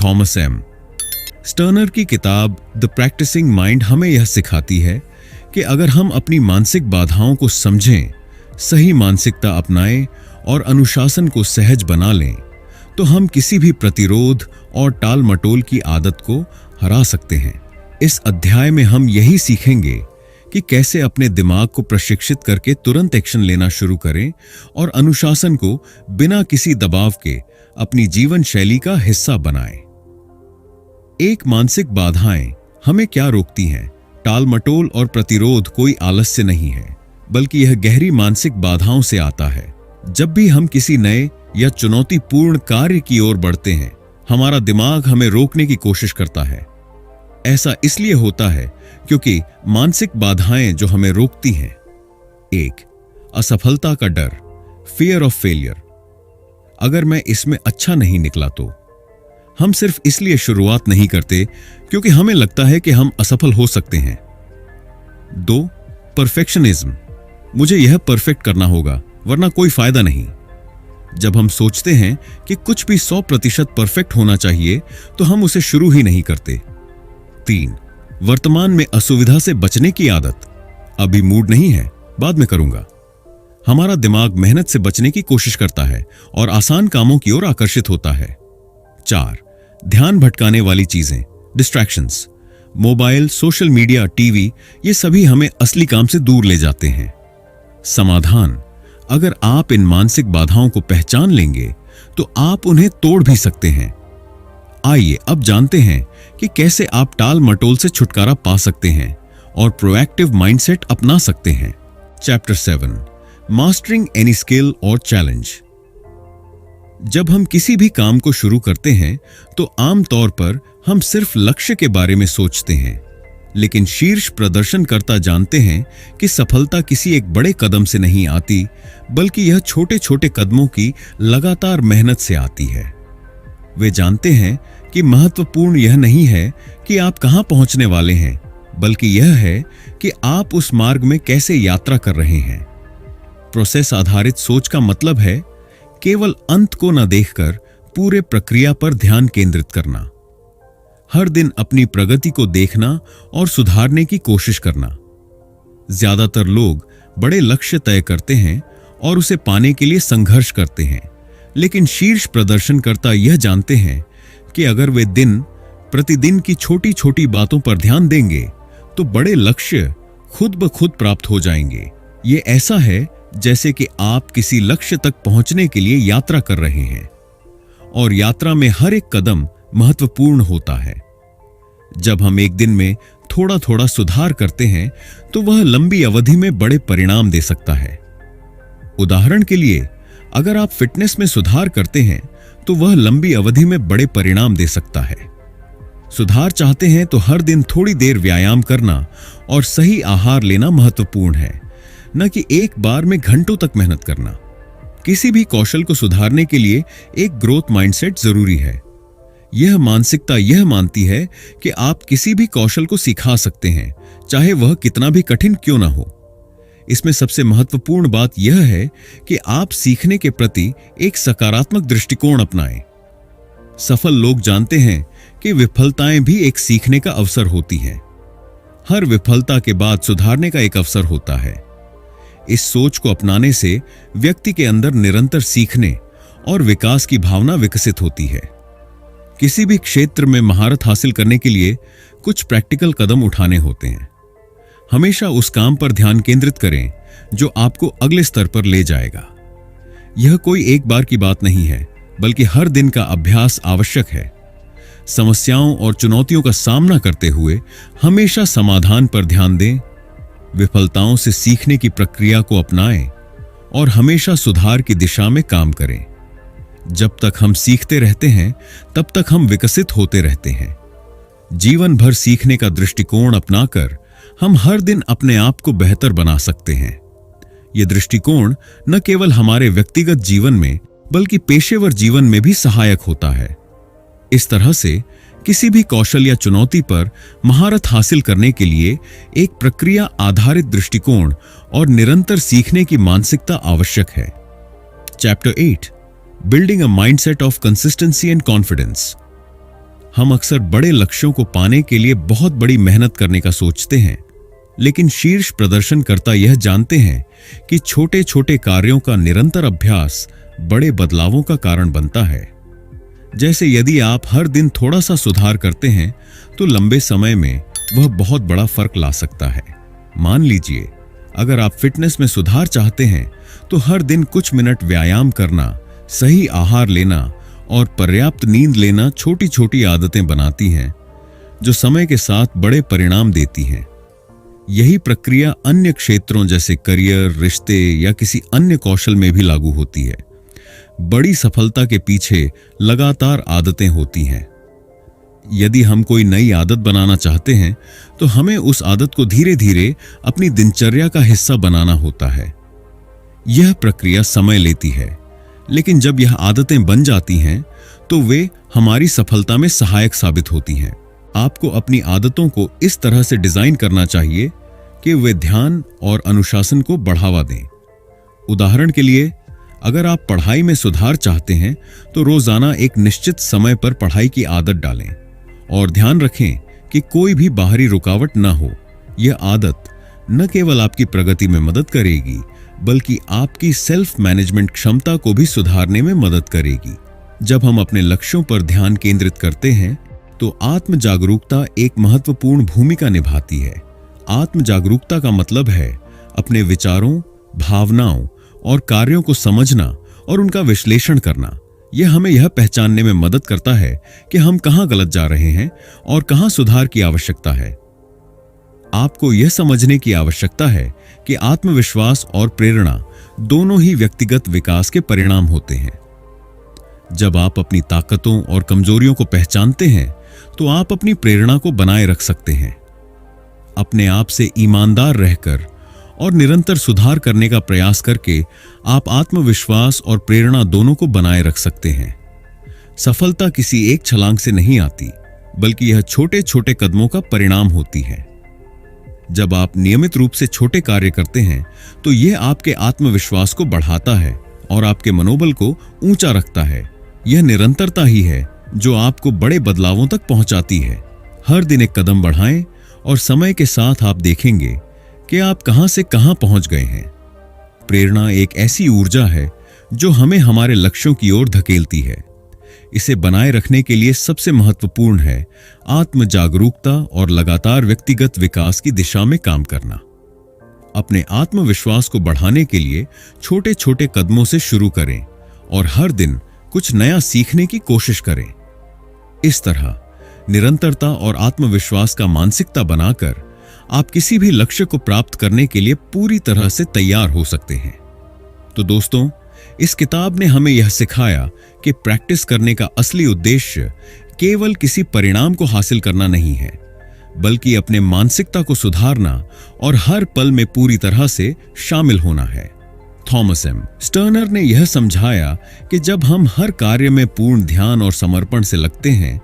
थॉमस एम स्टर्नर की किताब द प्रैक्टिसिंग माइंड हमें यह सिखाती है कि अगर हम अपनी मानसिक बाधाओं को समझें, सही मानसिकता अपनाएं और अनुशासन को सहज बना लें, तो हम किसी भी प्रतिरोध और टाल मटोल की आदत को हरा सकते हैं। इस अध्याय में हम यही सीखेंगे कि कैसे अपने दिमाग को प्रशिक्षित करके तुरंत एक्शन लेना शुरू करें और अनुशासन को बिना किसी दबाव के अपनी जीवन शैली का हिस्सा बनाएं। एक मानसिक बाधाएं हमें क्या रोकती हैं? टाल मटोल और प्रतिरोध कोई आलस्य नहीं है, बल्कि यह गहरी मानसिक बाधाओं से आता है। जब भी हम किसी नए या चुनौतीपूर्ण कार्य की ओर बढ़ते हैं, हमारा दिमाग हमें रोकने की कोशिश करता है। ऐसा इसलिए होता है क्योंकि मानसिक बाधाएं जो हमें रोकती हैं। 1. असफलता का डर, फियर ऑफ फेलियर। अगर मैं इसमें अच्छा नहीं निकला तो हम सिर्फ इसलिए शुरुआत नहीं करते क्योंकि हमें लगता है कि हम असफल हो सकते हैं। 2. परफेक्शनिज्म, मुझे यह परफेक्ट करना होगा वरना कोई फायदा नहीं। जब हम सोचते हैं कि कुछ भी 100% परफेक्ट होना चाहिए तो हम उसे शुरू ही नहीं करते। 3. वर्तमान में असुविधा से बचने की आदत, अभी मूड नहीं है, बाद में करूंगा। हमारा दिमाग मेहनत से बचने की कोशिश करता है और आसान कामों की ओर आकर्षित होता है। 4. ध्यान भटकाने वाली चीजें, distractions. Mobile, social media, TV, ये सभी हमें असली काम से दूर ले जाते हैं। समाधान, अगर आप इन मानसिक बाधाओं को पहचान लेंगे तो आप उन्हें तोड़ भी सकते हैं। आइए अब जानते हैं कि कैसे आप टाल मटोल से छुटकारा पा सकते हैं और प्रोएक्टिव माइंडसेट अपना सकते हैं। चैप्टर 7, मास्टरिंग एनी स्किल और चैलेंज। जब हम किसी भी काम को शुरू करते हैं तो आमतौर पर हम सिर्फ लक्ष्य के बारे में सोचते हैं, लेकिन शीर्ष प्रदर्शनकर्ता जानते हैं कि सफलता किसी एक बड़े कदम से नहीं आती, बल्कि यह छोटे छोटे कदमों की लगातार मेहनत से आती है। वे जानते हैं कि महत्वपूर्ण यह नहीं है कि आप कहां पहुंचने वाले हैं, बल्कि यह है कि आप उस मार्ग में कैसे यात्रा कर रहे हैं। प्रोसेस आधारित सोच का मतलब है केवल अंत को न देखकर पूरे प्रक्रिया पर ध्यान केंद्रित करना। हर दिन अपनी प्रगति को देखना और सुधारने की कोशिश करना। ज्यादातर लोग बड़े लक्ष्य तय करते हैं और उसे पाने के लिए संघर्ष करते हैं, लेकिन शीर्ष प्रदर्शनकर्ता यह जानते हैं कि अगर वे दिन प्रतिदिन की छोटी छोटी बातों पर ध्यान देंगे तो बड़े लक्ष्य खुद ब खुद प्राप्त हो जाएंगे। ये ऐसा है जैसे कि आप किसी लक्ष्य तक पहुंचने के लिए यात्रा कर रहे हैं और यात्रा में हर एक कदम महत्वपूर्ण होता है। जब हम एक दिन में थोड़ा थोड़ा सुधार करते हैं तो वह लंबी अवधि में बड़े परिणाम दे सकता है। उदाहरण के लिए, अगर आप फिटनेस में सुधार करते हैं तो वह लंबी अवधि में बड़े परिणाम दे सकता है। सुधार चाहते हैं तो हर दिन थोड़ी देर व्यायाम करना और सही आहार लेना महत्वपूर्ण है, न कि एक बार में घंटों तक मेहनत करना। किसी भी कौशल को सुधारने के लिए एक ग्रोथ माइंडसेट जरूरी है। यह मानसिकता यह मानती है कि आप किसी भी कौशल को सिखा सकते हैं, चाहे वह कितना भी कठिन क्यों ना हो। इसमें सबसे महत्वपूर्ण बात यह है कि आप सीखने के प्रति एक सकारात्मक दृष्टिकोण अपनाएं। सफल लोग जानते हैं कि विफलताएं भी एक सीखने का अवसर होती हैं। हर विफलता के बाद सुधारने का एक अवसर होता है। इस सोच को अपनाने से व्यक्ति के अंदर निरंतर सीखने और विकास की भावना विकसित होती है। किसी भी क्षेत्र में महारत हासिल करने के लिए कुछ प्रैक्टिकल कदम उठाने होते हैं। हमेशा उस काम पर ध्यान केंद्रित करें जो आपको अगले स्तर पर ले जाएगा। यह कोई एक बार की बात नहीं है, बल्कि हर दिन का अभ्यास आवश्यक है। समस्याओं और चुनौतियों का सामना करते हुए हमेशा समाधान पर ध्यान दें, विफलताओं से सीखने की प्रक्रिया को अपनाएं और हमेशा सुधार की दिशा में काम करें। जब तक हम सीखते रहते हैं, तब तक हम विकसित होते रहते हैं। जीवन भर सीखने का दृष्टिकोण अपनाकर हम हर दिन अपने आप को बेहतर बना सकते हैं। यह दृष्टिकोण न केवल हमारे व्यक्तिगत जीवन में, बल्कि पेशेवर जीवन में भी सहायक होता है। इस तरह से किसी भी कौशल या चुनौती पर महारत हासिल करने के लिए एक प्रक्रिया आधारित दृष्टिकोण और निरंतर सीखने की मानसिकता आवश्यक है। Chapter 8, building a mindset of consistency and confidence. हम अक्सर बड़े लक्ष्यों को पाने के लिए बहुत बड़ी मेहनत करने का सोचते हैं, लेकिन शीर्ष प्रदर्शनकर्ता यह जानते हैं कि छोटे छोटे कार्यों का निरंतर अभ्यास बड़े बदलावों का कारण बनता है। जैसे यदि आप हर दिन थोड़ा सा सुधार करते हैं तो लंबे समय में वह बहुत बड़ा फर्क ला सकता है। मान लीजिए, अगर आप फिटनेस में सुधार चाहते हैं तो हर दिन कुछ मिनट व्यायाम करना, सही आहार लेना और पर्याप्त नींद लेना छोटी छोटी आदतें बनाती हैं जो समय के साथ बड़े परिणाम देती हैं। यही प्रक्रिया अन्य क्षेत्रों जैसे करियर, रिश्ते या किसी अन्य कौशल में भी लागू होती है। बड़ी सफलता के पीछे लगातार आदतें होती हैं। यदि हम कोई नई आदत बनाना चाहते हैं तो हमें उस आदत को धीरे धीरे अपनी दिनचर्या का हिस्सा बनाना होता है। यह प्रक्रिया समय लेती है, लेकिन जब यह आदतें बन जाती हैं तो वे हमारी सफलता में सहायक साबित होती हैं। आपको अपनी आदतों को इस तरह से डिजाइन करना चाहिए कि वे ध्यान और अनुशासन को बढ़ावा दें। उदाहरण के लिए, अगर आप पढ़ाई में सुधार चाहते हैं तो रोजाना एक निश्चित समय पर पढ़ाई की आदत डालें और ध्यान रखें कि कोई भी बाहरी रुकावट न हो। यह आदत न केवल आपकी प्रगति में मदद करेगी बल्कि आपकी सेल्फ मैनेजमेंट क्षमता को भी सुधारने में मदद करेगी। जब हम अपने लक्ष्यों पर ध्यान केंद्रित करते हैं तो आत्म जागरूकता एक महत्वपूर्ण भूमिका निभाती है। आत्म जागरूकता का मतलब है अपने विचारों, भावनाओं और कार्यों को समझना और उनका विश्लेषण करना। यह हमें यह पहचानने में मदद करता है कि हम कहां गलत जा रहे हैं और कहां सुधार की आवश्यकता है। आपको यह समझने की आवश्यकता है कि आत्मविश्वास और प्रेरणा दोनों ही व्यक्तिगत विकास के परिणाम होते हैं। जब आप अपनी ताकतों और कमजोरियों को पहचानते हैं तो आप अपनी प्रेरणा को बनाए रख सकते हैं। अपने आप से ईमानदार रहकर और निरंतर सुधार करने का प्रयास करके आप आत्मविश्वास और प्रेरणा दोनों को बनाए रख सकते हैं। सफलता किसी एक छलांग से नहीं आती, बल्कि यह छोटे छोटे कदमों का परिणाम होती है। जब आप नियमित रूप से छोटे कार्य करते हैं तो यह आपके आत्मविश्वास को बढ़ाता है और आपके मनोबल को ऊंचा रखता है। यह निरंतरता ही है जो आपको बड़े बदलावों तक पहुंचाती है। हर दिन एक कदम बढ़ाएं और समय के साथ आप देखेंगे कि आप कहां से कहां पहुंच गए हैं। प्रेरणा एक ऐसी ऊर्जा है जो हमें हमारे लक्ष्यों की ओर धकेलती है। इसे बनाए रखने के लिए सबसे महत्वपूर्ण है आत्म जागरूकता और लगातार व्यक्तिगत विकास की दिशा में काम करना। अपने आत्मविश्वास को बढ़ाने के लिए छोटे छोटे कदमों से शुरू करें और हर दिन कुछ नया सीखने की कोशिश करें। इस तरह निरंतरता और आत्मविश्वास का मानसिकता बनाकर आप किसी भी लक्ष्य को प्राप्त करने के लिए पूरी तरह से तैयार हो सकते हैं। तो दोस्तों, इस किताब ने हमें यह सिखाया कि प्रैक्टिस करने का असली उद्देश्य केवल किसी परिणाम को हासिल करना नहीं है, बल्कि अपने मानसिकता को सुधारना और हर पल में पूरी तरह से शामिल होना है। थॉमस एम स्टर्नर ने यह समझाया कि जब हम हर कार्य में पूर्ण ध्यान और समर्पण से लगते हैं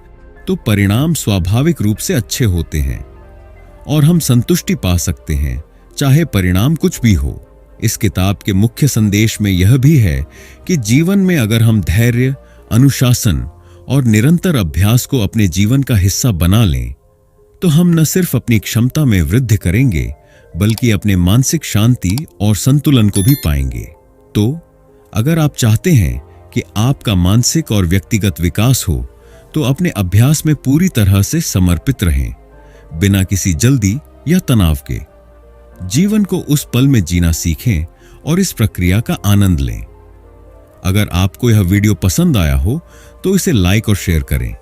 तो परिणाम स्वाभाविक रूप से अच्छे होते हैं और हम संतुष्टि पा सकते हैं, चाहे परिणाम कुछ भी हो। इस किताब के मुख्य संदेश में यह भी है कि जीवन में अगर हम धैर्य, अनुशासन और निरंतर अभ्यास को अपने जीवन का हिस्सा बना लें तो हम न सिर्फ अपनी क्षमता में वृद्धि करेंगे बल्कि अपने मानसिक शांति और संतुलन को भी पाएंगे। तो अगर आप चाहते हैं कि आपका मानसिक और व्यक्तिगत विकास हो तो अपने अभ्यास में पूरी तरह से समर्पित रहें, बिना किसी जल्दी या तनाव के। जीवन को उस पल में जीना सीखें और इस प्रक्रिया का आनंद लें। अगर आपको यह वीडियो पसंद आया हो तो इसे लाइक और शेयर करें।